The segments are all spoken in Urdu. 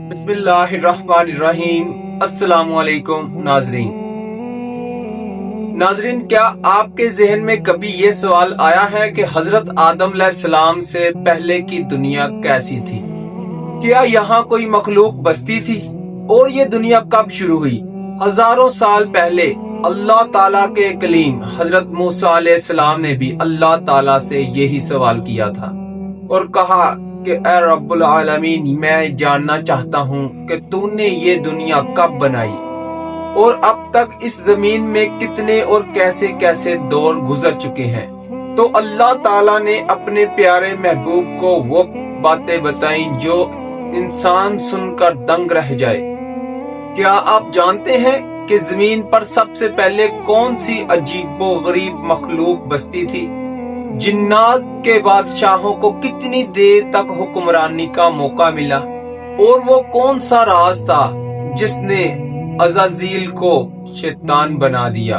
بسم اللہ الرحمن الرحیم۔ السلام علیکم ناظرین، کیا آپ کے ذہن میں کبھی یہ سوال آیا ہے کہ حضرت آدم علیہ السلام سے پہلے کی دنیا کیسی تھی؟ کیا یہاں کوئی مخلوق بستی تھی؟ اور یہ دنیا کب شروع ہوئی؟ ہزاروں سال پہلے اللہ تعالیٰ کے کلیم حضرت موسیٰ علیہ السلام نے بھی اللہ تعالیٰ سے یہی سوال کیا تھا اور کہا کہ اے رب العالمین، میں جاننا چاہتا ہوں کہ تو نے یہ دنیا کب بنائی اور اب تک اس زمین میں کتنے اور کیسے کیسے دور گزر چکے ہیں۔ تو اللہ تعالیٰ نے اپنے پیارے محبوب کو وہ باتیں بتائیں جو انسان سن کر دنگ رہ جائے۔ کیا آپ جانتے ہیں کہ زمین پر سب سے پہلے کون سی عجیب و غریب مخلوق بستی تھی؟ جنات کے بادشاہوں کو کتنی دیر تک حکمرانی کا موقع ملا؟ اور وہ کون سا راز تھا جس نے عزازیل کو شیطان بنا دیا؟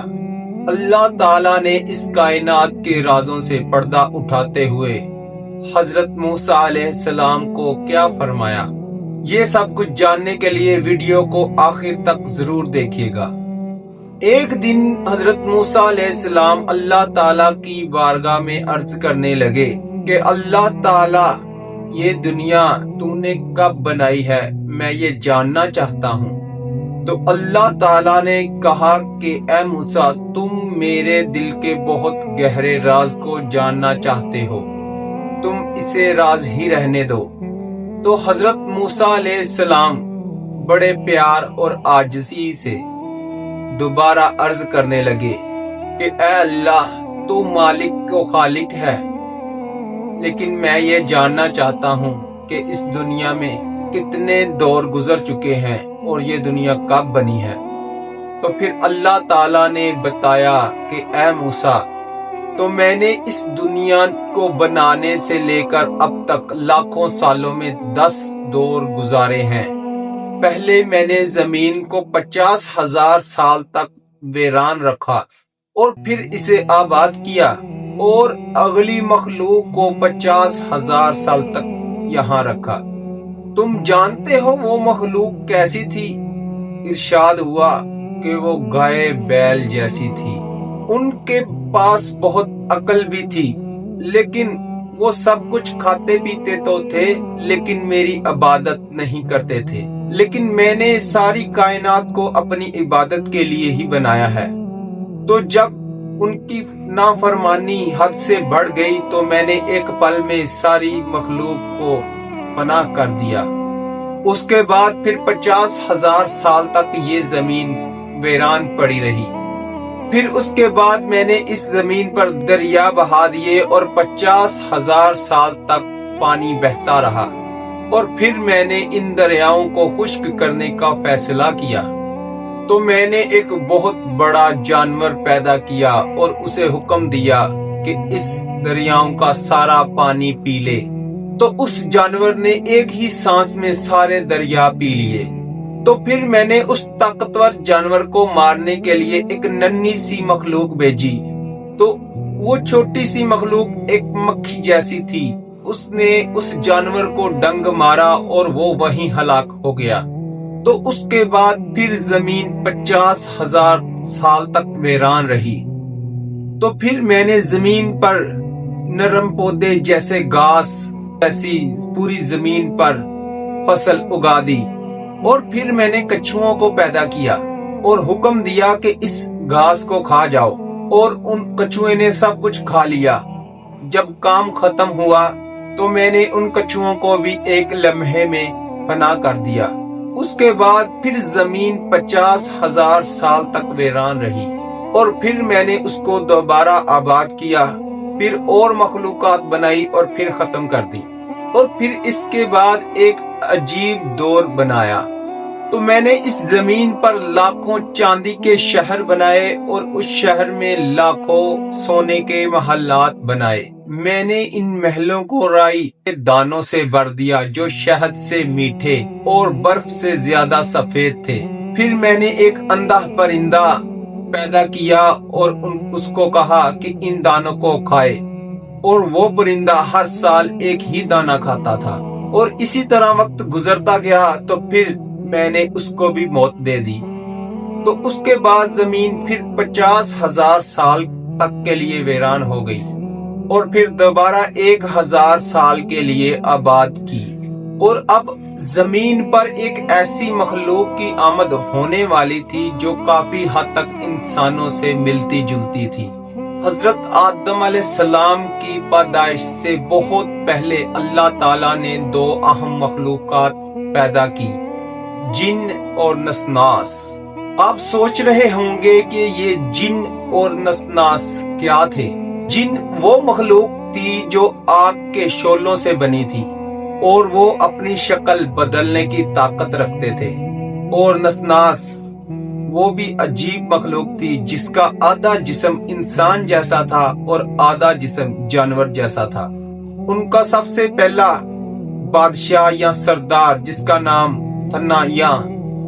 اللہ تعالیٰ نے اس کائنات کے رازوں سے پردہ اٹھاتے ہوئے حضرت موسیٰ علیہ السلام کو کیا فرمایا؟ یہ سب کچھ جاننے کے لیے ویڈیو کو آخر تک ضرور دیکھیے گا۔ ایک دن حضرت موسیٰ علیہ السلام اللہ تعالیٰ کی بارگاہ میں عرض کرنے لگے کہ اللہ تعالیٰ، یہ دنیا تو نے کب بنائی ہے، میں یہ جاننا چاہتا ہوں۔ تو اللہ تعالیٰ نے کہا کہ اے موسیٰ، تم میرے دل کے بہت گہرے راز کو جاننا چاہتے ہو، تم اسے راز ہی رہنے دو۔ تو حضرت موسیٰ علیہ السلام بڑے پیار اور عاجزی سے دوبارہ عرض کرنے لگے کہ اے اللہ، تو مالک و خالق ہے، لیکن میں یہ جاننا چاہتا ہوں کہ اس دنیا میں کتنے دور گزر چکے ہیں اور یہ دنیا کب بنی ہے۔ تو پھر اللہ تعالیٰ نے بتایا کہ اے موسیٰ، تو میں نے اس دنیا کو بنانے سے لے کر اب تک لاکھوں سالوں میں 10 دور گزارے ہیں۔ پہلے میں نے زمین کو 50,000 سال تک ویران رکھا اور پھر اسے آباد کیا، اور اگلی مخلوق کو 50,000 سال تک یہاں رکھا۔ تم جانتے ہو وہ مخلوق کیسی تھی؟ ارشاد ہوا کہ وہ گائے بیل جیسی تھی۔ ان کے پاس بہت عقل بھی تھی، لیکن وہ سب کچھ کھاتے پیتے تو تھے لیکن میری عبادت نہیں کرتے تھے۔ لیکن میں نے ساری کائنات کو اپنی عبادت کے لیے ہی بنایا ہے۔ تو جب ان کی نافرمانی حد سے بڑھ گئی تو میں نے ایک پل میں ساری مخلوق کو فنا کر دیا۔ اس کے بعد پھر 50,000 سال تک یہ زمین ویران پڑی رہی۔ پھر اس کے بعد میں نے اس زمین پر دریا بہا دیے اور 50,000 سال تک پانی بہتا رہا، اور پھر میں نے ان دریاؤں کو خشک کرنے کا فیصلہ کیا۔ تو میں نے ایک بہت بڑا جانور پیدا کیا اور اسے حکم دیا کہ اس دریاؤں کا سارا پانی پی لے۔ تو اس جانور نے ایک ہی سانس میں سارے دریا پی لیے۔ تو پھر میں نے اس طاقتور جانور کو مارنے کے لیے ایک ننھی سی مخلوق بھیجی۔ تو وہ چھوٹی سی مخلوق ایک مکھی جیسی تھی۔ اس نے اس جانور کو ڈنگ مارا اور وہ وہیں ہلاک ہو گیا۔ تو اس کے بعد پھر زمین 50,000 سال تک ویران رہی۔ تو پھر میں نے زمین پر نرم پودے جیسے گھاس ایسی پوری زمین پر فصل اگا دی، اور پھر میں نے کچھوؤں کو پیدا کیا اور حکم دیا کہ اس گھاس کو کھا جاؤ، اور ان کچھوے نے سب کچھ کھا لیا۔ جب کام ختم ہوا تو میں نے ان کچھوؤں کو بھی ایک لمحے میں فنا کر دیا۔ اس کے بعد پھر زمین 50,000 سال تک ویران رہی، اور پھر میں نے اس کو دوبارہ آباد کیا، پھر اور مخلوقات بنائی اور پھر ختم کر دی، اور پھر اس کے بعد ایک عجیب دور بنایا۔ تو میں نے اس زمین پر لاکھوں چاندی کے شہر بنائے اور اس شہر میں لاکھوں سونے کے محلات بنائے۔ میں نے ان محلوں کو رائی کے دانوں سے بھر دیا جو شہد سے میٹھے اور برف سے زیادہ سفید تھے۔ پھر میں نے ایک اندھا پرندہ پیدا کیا اور اس کو کہا کہ ان دانوں کو کھائے، اور وہ پرندہ ہر سال ایک ہی دانہ کھاتا تھا۔ اور اسی طرح وقت گزرتا گیا تو پھر میں نے اس کو بھی موت دے دی۔ تو اس کے بعد زمین پھر 50,000 سال تک کے لیے ویران ہو گئی اور پھر دوبارہ 1,000 سال کے لیے آباد کی۔ اور اب زمین پر ایک ایسی مخلوق کی آمد ہونے والی تھی جو کافی حد تک انسانوں سے ملتی جلتی تھی۔ حضرت آدم علیہ السلام کی پیدائش سے بہت پہلے اللہ تعالیٰ نے 2 اہم مخلوقات پیدا کی، جن اور نسناس۔ آپ سوچ رہے ہوں گے کہ یہ جن اور نسناس کیا تھے؟ جن وہ مخلوق تھی جو آگ کے شعلوں سے بنی تھی اور وہ اپنی شکل بدلنے کی طاقت رکھتے تھے، اور نسناس وہ بھی عجیب مخلوق تھی جس کا آدھا جسم انسان جیسا تھا اور آدھا جسم جانور جیسا تھا۔ ان کا سب سے پہلا بادشاہ یا سردار جس کا نام تھنا یا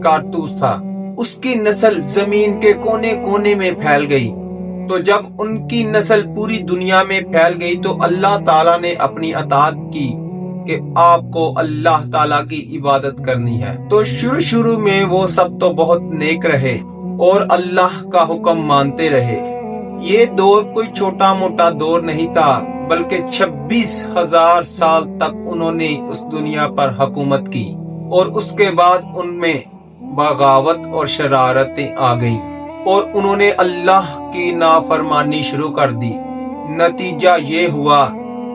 کارتوس تھا، اس کی نسل زمین کے کونے کونے میں پھیل گئی۔ تو جب ان کی نسل پوری دنیا میں پھیل گئی تو اللہ تعالیٰ نے اپنی اطاعت کی کہ آپ کو اللہ تعالیٰ کی عبادت کرنی ہے۔ تو شروع میں وہ سب تو بہت نیک رہے اور اللہ کا حکم مانتے رہے۔ یہ دور کوئی چھوٹا موٹا دور نہیں تھا، بلکہ 26,000 سال تک انہوں نے اس دنیا پر حکومت کی، اور اس کے بعد ان میں بغاوت اور شرارتیں آ گئیں اور انہوں نے اللہ کی نافرمانی شروع کر دی۔ نتیجہ یہ ہوا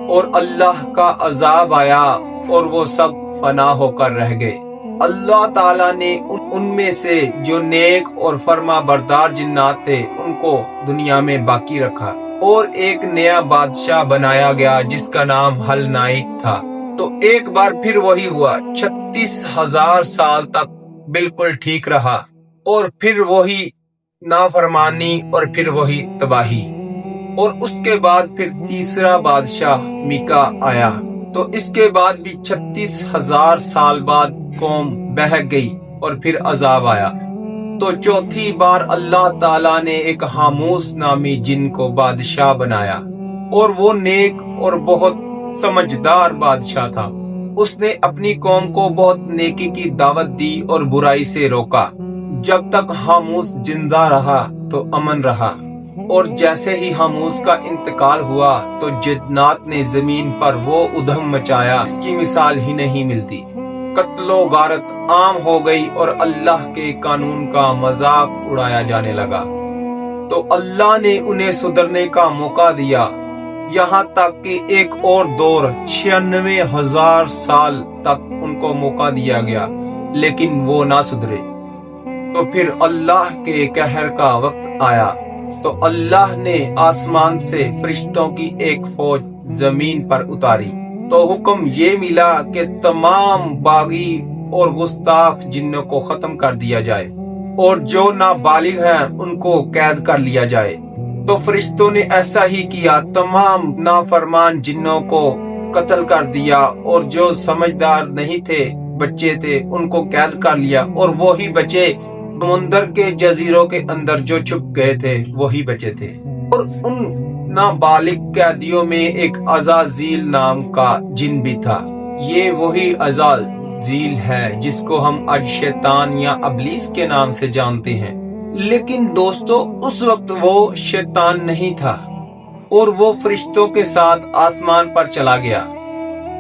اور اللہ کا عذاب آیا اور وہ سب فنا ہو کر رہ گئے۔ اللہ تعالیٰ نے ان میں سے جو نیک اور فرما بردار جنات تھے ان کو دنیا میں باقی رکھا، اور ایک نیا بادشاہ بنایا گیا جس کا نام ہل نائک تھا۔ تو ایک بار پھر وہی ہوا، 36,000 سال تک بالکل ٹھیک رہا، اور پھر وہی نافرمانی اور پھر وہی تباہی۔ اور اس کے بعد پھر تیسرا بادشاہ میکا آیا، تو اس کے بعد بھی 36,000 سال بعد قوم بہک گئی اور پھر عذاب آیا۔ تو چوتھی بار اللہ تعالیٰ نے ایک حاموس نامی جن کو بادشاہ بنایا، اور وہ نیک اور بہت سمجھدار بادشاہ تھا۔ اس نے اپنی قوم کو بہت نیکی کی دعوت دی اور برائی سے روکا۔ جب تک حاموس زندہ رہا تو امن رہا، اور جیسے ہی حاموس کا انتقال ہوا تو جنات نے زمین پر وہ ادھم مچایا اس کی مثال ہی نہیں ملتی۔ قتل و غارت عام ہو گئی اور اللہ کے قانون کا مذاق اڑایا جانے لگا۔ تو اللہ نے انہیں سدھرنے کا موقع دیا، یہاں تک کہ ایک اور دور 96,000 سال تک ان کو موقع دیا گیا، لیکن وہ نہ سدھرے۔ تو پھر اللہ کے قہر کا وقت آیا، تو اللہ نے آسمان سے فرشتوں کی ایک فوج زمین پر اتاری۔ تو حکم یہ ملا کہ تمام باغی اور گستاخ جنوں کو ختم کر دیا جائے، اور جو نابالغ ہیں ان کو قید کر لیا جائے۔ تو فرشتوں نے ایسا ہی کیا، تمام نافرمان جنوں کو قتل کر دیا، اور جو سمجھدار نہیں تھے، بچے تھے، ان کو قید کر لیا، اور وہی بچے سمندر کے جزیروں کے اندر جو چھپ گئے تھے وہی بچے تھے۔ اور ان نابالغ قیدیوں میں ایک عزازیل نام کا جن بھی تھا۔ یہ وہی عزازیل ہے جس کو ہم آج شیطان یا ابلیس کے نام سے جانتے ہیں، لیکن دوستو اس وقت وہ شیطان نہیں تھا، اور وہ فرشتوں کے ساتھ آسمان پر چلا گیا،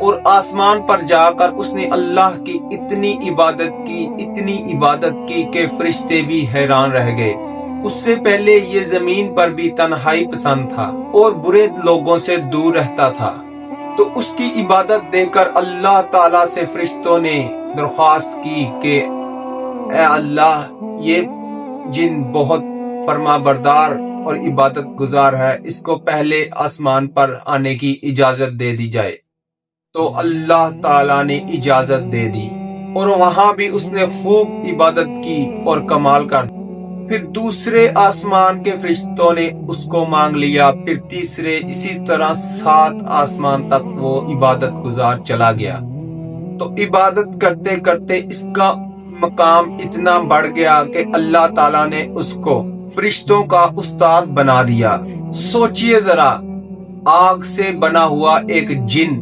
اور آسمان پر جا کر اس نے اللہ کی اتنی عبادت کی کہ فرشتے بھی حیران رہ گئے۔ اس سے پہلے یہ زمین پر بھی تنہائی پسند تھا اور برے لوگوں سے دور رہتا تھا۔ تو اس کی عبادت دیکھ کر اللہ تعالیٰ سے فرشتوں نے درخواست کی کہ اے اللہ، یہ جن بہت فرما بردار اور عبادت گزار ہے، اس کو پہلے آسمان پر آنے کی اجازت دے دی جائے۔ تو اللہ تعالیٰ نے اجازت دے دی، اور وہاں بھی اس نے خوب عبادت کی اور کمال کر دی۔ پھر دوسرے آسمان کے فرشتوں نے اس کو مانگ لیا، پھر تیسرے، اسی طرح 7 آسمان تک وہ عبادت گزار چلا گیا۔ تو عبادت کرتے کرتے اس کا مقام اتنا بڑھ گیا کہ اللہ تعالیٰ نے اس کو فرشتوں کا استاد بنا دیا۔ سوچئے ذرا، آگ سے بنا ہوا ایک جن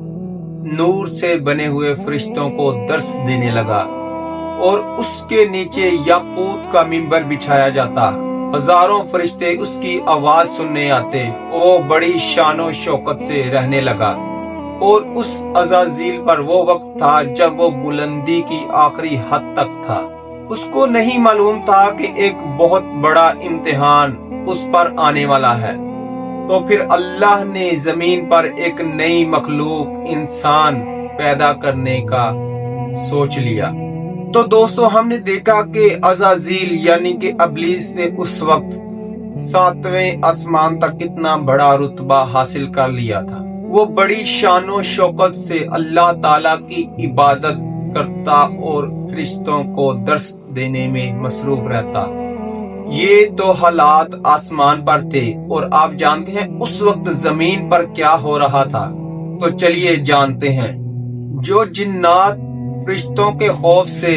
نور سے بنے ہوئے فرشتوں کو درس دینے لگا اور اس کے نیچے یاقوت کا منبر بچھایا جاتا۔ ہزاروں فرشتے اس کی آواز سننے آتے۔ وہ بڑی شان و شوکت سے رہنے لگا، اور اس عزازیل پر وہ وقت تھا جب وہ بلندی کی آخری حد تک تھا۔ اس کو نہیں معلوم تھا کہ ایک بہت بڑا امتحان اس پر آنے والا ہے۔ تو پھر اللہ نے زمین پر ایک نئی مخلوق انسان پیدا کرنے کا سوچ لیا۔ تو دوستو، ہم نے دیکھا کہ عزازیل یعنی کہ ابلیس نے اس وقت 7ویں آسمان تک کتنا بڑا رتبہ حاصل کر لیا تھا۔ وہ بڑی شان و شوکت سے اللہ تعالی کی عبادت کرتا اور فرشتوں کو درس دینے میں مصروف رہتا۔ یہ تو حالات آسمان پر تھے، اور آپ جانتے ہیں اس وقت زمین پر کیا ہو رہا تھا۔ تو چلیے جانتے ہیں۔ جو جنات فرشتوں کے خوف سے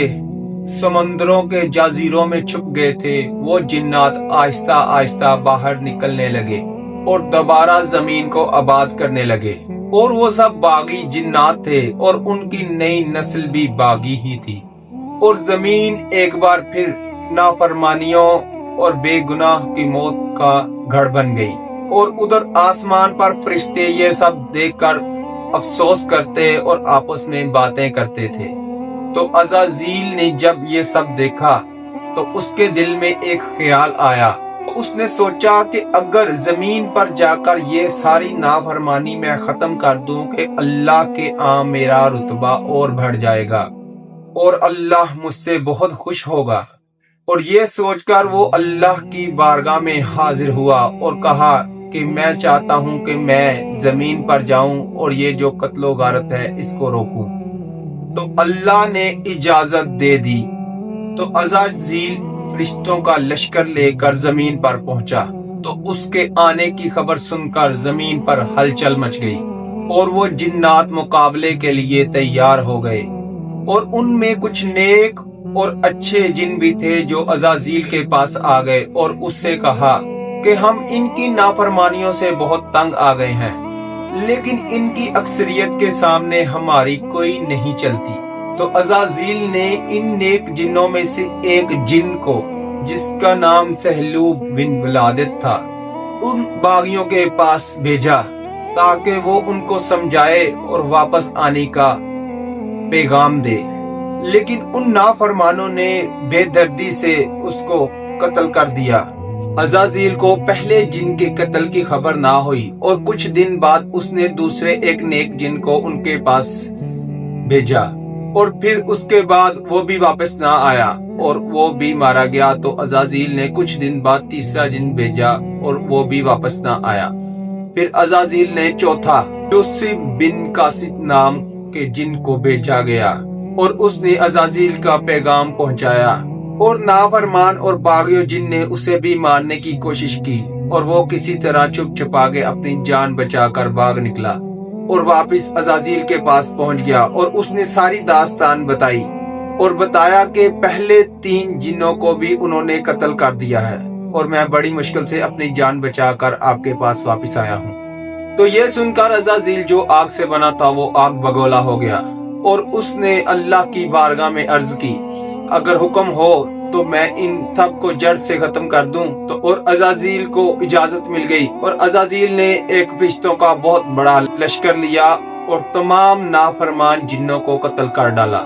سمندروں کے جزیروں میں چھپ گئے تھے، وہ جنات آہستہ آہستہ باہر نکلنے لگے اور دوبارہ زمین کو آباد کرنے لگے۔ اور وہ سب باغی جنات تھے، اور ان کی نئی نسل بھی باغی ہی تھی۔ اور زمین ایک بار پھر نافرمانیوں اور بے گناہ کی موت کا گھر بن گئی۔ اور ادھر آسمان پر فرشتے یہ سب دیکھ کر افسوس کرتے اور آپس میں باتیں کرتے تھے۔ تو عزازیل نے جب یہ سب دیکھا تو اس کے دل میں ایک خیال آیا۔ اس نے سوچا کہ اگر زمین پر جا کر یہ ساری نافرمانی میں ختم کر دوں کہ اللہ کے ہاں میرا رتبہ اور بڑھ جائے گا اور اللہ مجھ سے بہت خوش ہوگا۔ اور یہ سوچ کر وہ اللہ کی بارگاہ میں حاضر ہوا اور کہا کہ میں چاہتا ہوں کہ میں زمین پر جاؤں اور یہ جو قتل و غارت ہے اس کو روکوں۔ تو اللہ نے اجازت دے دی۔ تو عزازیل فرشتوں کا لشکر لے کر زمین پر پہنچا۔ تو اس کے آنے کی خبر سن کر زمین پر ہلچل مچ گئی، اور وہ جنات مقابلے کے لیے تیار ہو گئے۔ اور ان میں کچھ نیک اور اچھے جن بھی تھے جو عزازیل کے پاس آ گئے اور اس سے کہا کہ ہم ان کی نافرمانیوں سے بہت تنگ آ گئے ہیں، لیکن ان کی اکثریت کے سامنے ہماری کوئی نہیں چلتی۔ تو عزازیل نے ان نیک جنوں میں سے ایک جن کو، جس کا نام سہلوب بن ولادت تھا، ان باغیوں کے پاس بھیجا تاکہ وہ ان کو سمجھائے اور واپس آنے کا پیغام دے۔ لیکن ان نافرمانوں نے بے دردی سے اس کو قتل کر دیا۔ عزازیل کو پہلے جن کے قتل کی خبر نہ ہوئی، اور کچھ دن بعد اس نے دوسرے ایک نیک جن کو ان کے پاس بھیجا، اور پھر اس کے بعد وہ بھی واپس نہ آیا اور وہ بھی مارا گیا۔ تو عزازیل نے کچھ دن بعد تیسرا جن بھیجا اور وہ بھی واپس نہ آیا۔ پھر عزازیل نے چوتھا یوسف بن قاسم نام کے جن کو بھیجا گیا، اور اس نے عزازیل کا پیغام پہنچایا، اور نافرمان اور باغیوں جن نے اسے بھی مارنے کی کوشش کی، اور وہ کسی طرح چھپ چھپا کے اپنی جان بچا کر بھاگ نکلا اور واپس عزازیل کے پاس پہنچ گیا۔ اور اس نے ساری داستان بتائی اور بتایا کہ پہلے 3 جنوں کو بھی انہوں نے قتل کر دیا ہے، اور میں بڑی مشکل سے اپنی جان بچا کر آپ کے پاس واپس آیا ہوں۔ تو یہ سن کر عزازیل جو آگ سے بنا تھا وہ آگ بگولا ہو گیا، اور اس نے اللہ کی بارگاہ میں عرض کی، اگر حکم ہو تو میں ان سب کو جڑ سے ختم کر دوں۔ تو اور عزازیل کو اجازت مل گئی، اور عزازیل نے ایک فرشتوں کا بہت بڑا لشکر لیا اور تمام نافرمان جنوں کو قتل کر ڈالا۔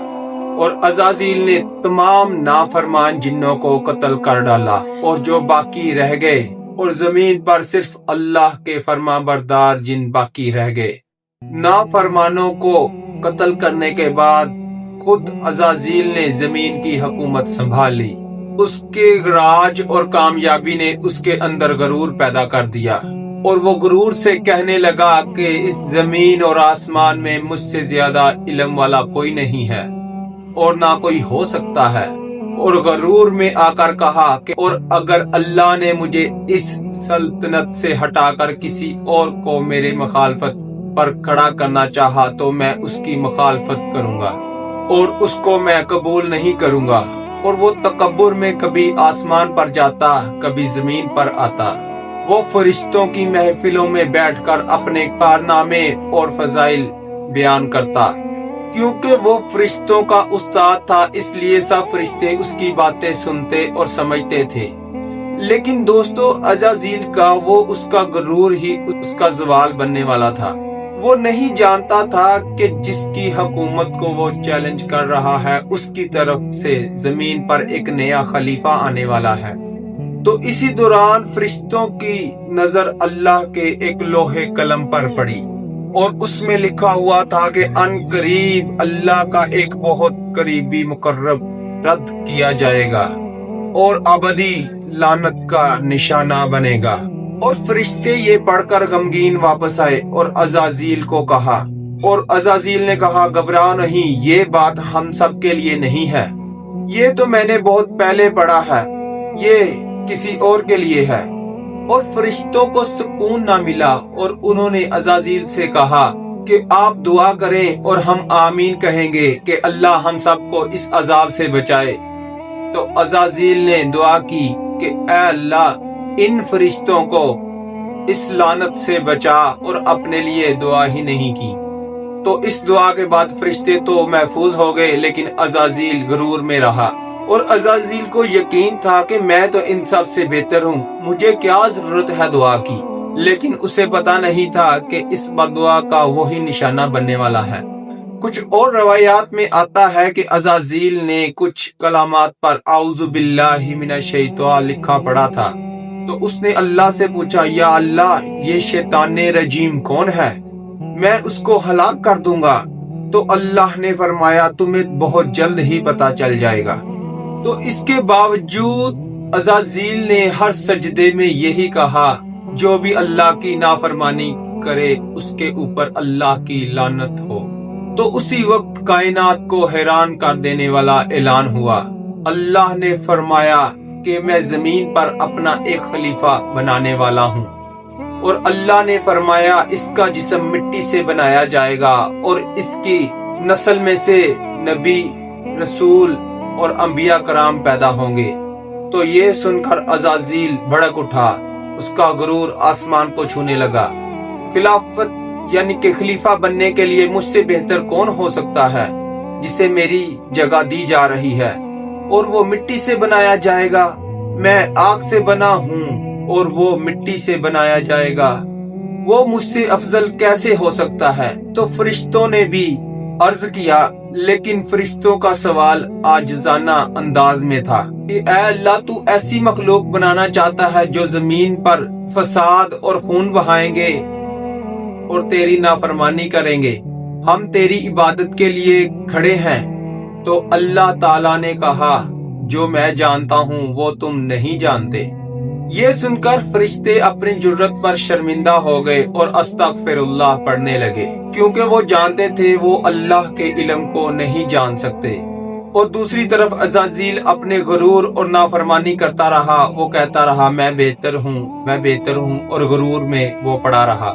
اور عزازیل نے تمام نافرمان جنوں کو قتل کر ڈالا، اور جو باقی رہ گئے، اور زمین پر صرف اللہ کے فرما بردار جن باقی رہ گئے۔ نافرمانوں کو قتل کرنے کے بعد خود عزازیل نے زمین کی حکومت سنبھال لی۔ اس کے راج اور کامیابی نے اس کے اندر غرور پیدا کر دیا، اور وہ غرور سے کہنے لگا کہ اس زمین اور آسمان میں مجھ سے زیادہ علم والا کوئی نہیں ہے اور نہ کوئی ہو سکتا ہے۔ اور غرور میں آ کر کہا کہ اور اگر اللہ نے مجھے اس سلطنت سے ہٹا کر کسی اور کو میرے مخالفت پر کھڑا کرنا چاہا تو میں اس کی مخالفت کروں گا اور اس کو میں قبول نہیں کروں گا۔ اور وہ تکبر میں کبھی آسمان پر جاتا، کبھی زمین پر آتا۔ وہ فرشتوں کی محفلوں میں بیٹھ کر اپنے کارنامے اور فضائل بیان کرتا، کیونکہ وہ فرشتوں کا استاد تھا، اس لیے سب فرشتے اس کی باتیں سنتے اور سمجھتے تھے۔ لیکن دوستو، عزازیل کا اس کا غرور ہی اس کا زوال بننے والا تھا۔ وہ نہیں جانتا تھا کہ جس کی حکومت کو وہ چیلنج کر رہا ہے اس کی طرف سے زمین پر ایک نیا خلیفہ آنے والا ہے۔ تو اسی دوران فرشتوں کی نظر اللہ کے ایک لوہے قلم پر پڑی، اور اس میں لکھا ہوا تھا کہ ان قریب اللہ کا ایک بہت قریبی مقرب رد کیا جائے گا اور ابدی لعنت کا نشانہ بنے گا۔ اور فرشتے یہ پڑھ کر غمگین واپس آئے اور عزازیل کو کہا، اور عزازیل نے کہا، گھبراؤ نہیں، یہ بات ہم سب کے لیے نہیں ہے، یہ تو میں نے بہت پہلے پڑھا ہے، یہ کسی اور کے لیے ہے۔ اور فرشتوں کو سکون نہ ملا، اور انہوں نے عزازیل سے کہا کہ آپ دعا کریں اور ہم آمین کہیں گے کہ اللہ ہم سب کو اس عذاب سے بچائے۔ تو عزازیل نے دعا کی کہ اے اللہ، ان فرشتوں کو اس لعنت سے بچا، اور اپنے لیے دعا ہی نہیں کی۔ تو اس دعا کے بعد فرشتے تو محفوظ ہو گئے، لیکن عزازیل غرور میں رہا، اور عزازیل کو یقین تھا کہ میں تو ان سب سے بہتر ہوں، مجھے کیا ضرورت ہے دعا کی۔ لیکن اسے پتا نہیں تھا کہ اس بددعا کا وہی نشانہ بننے والا ہے۔ کچھ اور روایات میں آتا ہے کہ عزازیل نے کچھ کلمات پر اعوذ باللہ من الشیطان لکھا پڑا تھا، تو اس نے اللہ سے پوچھا، یا اللہ، یہ شیطان رجیم کون ہے؟ میں اس کو ہلاک کر دوں گا۔ تو اللہ نے فرمایا، تمہیں بہت جلد ہی پتا چل جائے گا۔ تو اس کے باوجود عزازیل نے ہر سجدے میں یہی کہا، جو بھی اللہ کی نافرمانی کرے اس کے اوپر اللہ کی لعنت ہو۔ تو اسی وقت کائنات کو حیران کر دینے والا اعلان ہوا۔ اللہ نے فرمایا کہ میں زمین پر اپنا ایک خلیفہ بنانے والا ہوں، اور اللہ نے فرمایا اس کا جسم مٹی سے بنایا جائے گا، اور اس کی نسل میں سے نبی، رسول اور انبیاء کرام پیدا ہوں گے۔ تو یہ سن کر عزازیل بھڑک اٹھا، اس کا غرور آسمان کو چھونے لگا۔ خلافت یعنی کہ خلیفہ بننے کے لیے مجھ سے بہتر کون ہو سکتا ہے، جسے میری جگہ دی جا رہی ہے، اور وہ مٹی سے بنایا جائے گا۔ میں آگ سے بنا ہوں اور وہ مٹی سے بنایا جائے گا، وہ مجھ سے افضل کیسے ہو سکتا ہے؟ تو فرشتوں نے بھی عرض کیا، لیکن فرشتوں کا سوال عاجزانہ انداز میں تھا کہ اے اللہ، تو ایسی مخلوق بنانا چاہتا ہے جو زمین پر فساد اور خون بہائیں گے اور تیری نافرمانی کریں گے؟ ہم تیری عبادت کے لیے کھڑے ہیں۔ تو اللہ تعالیٰ نے کہا، جو میں جانتا ہوں وہ تم نہیں جانتے۔ یہ سن کر فرشتے اپنی جرت پر شرمندہ ہو گئے اور استغفر اللہ پڑھنے لگے، کیونکہ وہ جانتے تھے وہ اللہ کے علم کو نہیں جان سکتے۔ اور دوسری طرف عزازیل اپنے غرور اور نافرمانی کرتا رہا، وہ کہتا رہا، میں بہتر ہوں، میں بہتر ہوں، اور غرور میں وہ پڑا رہا۔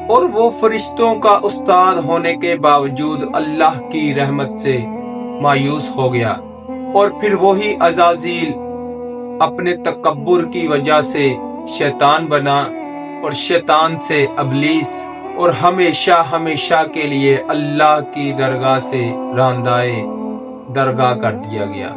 اور وہ فرشتوں کا استاد ہونے کے باوجود اللہ کی رحمت سے مایوس ہو گیا، اور پھر وہی عزازیل اپنے تکبر کی وجہ سے شیطان بنا، اور شیطان سے ابلیس، اور ہمیشہ ہمیشہ کے لیے اللہ کی درگاہ سے راندائے درگاہ کر دیا گیا۔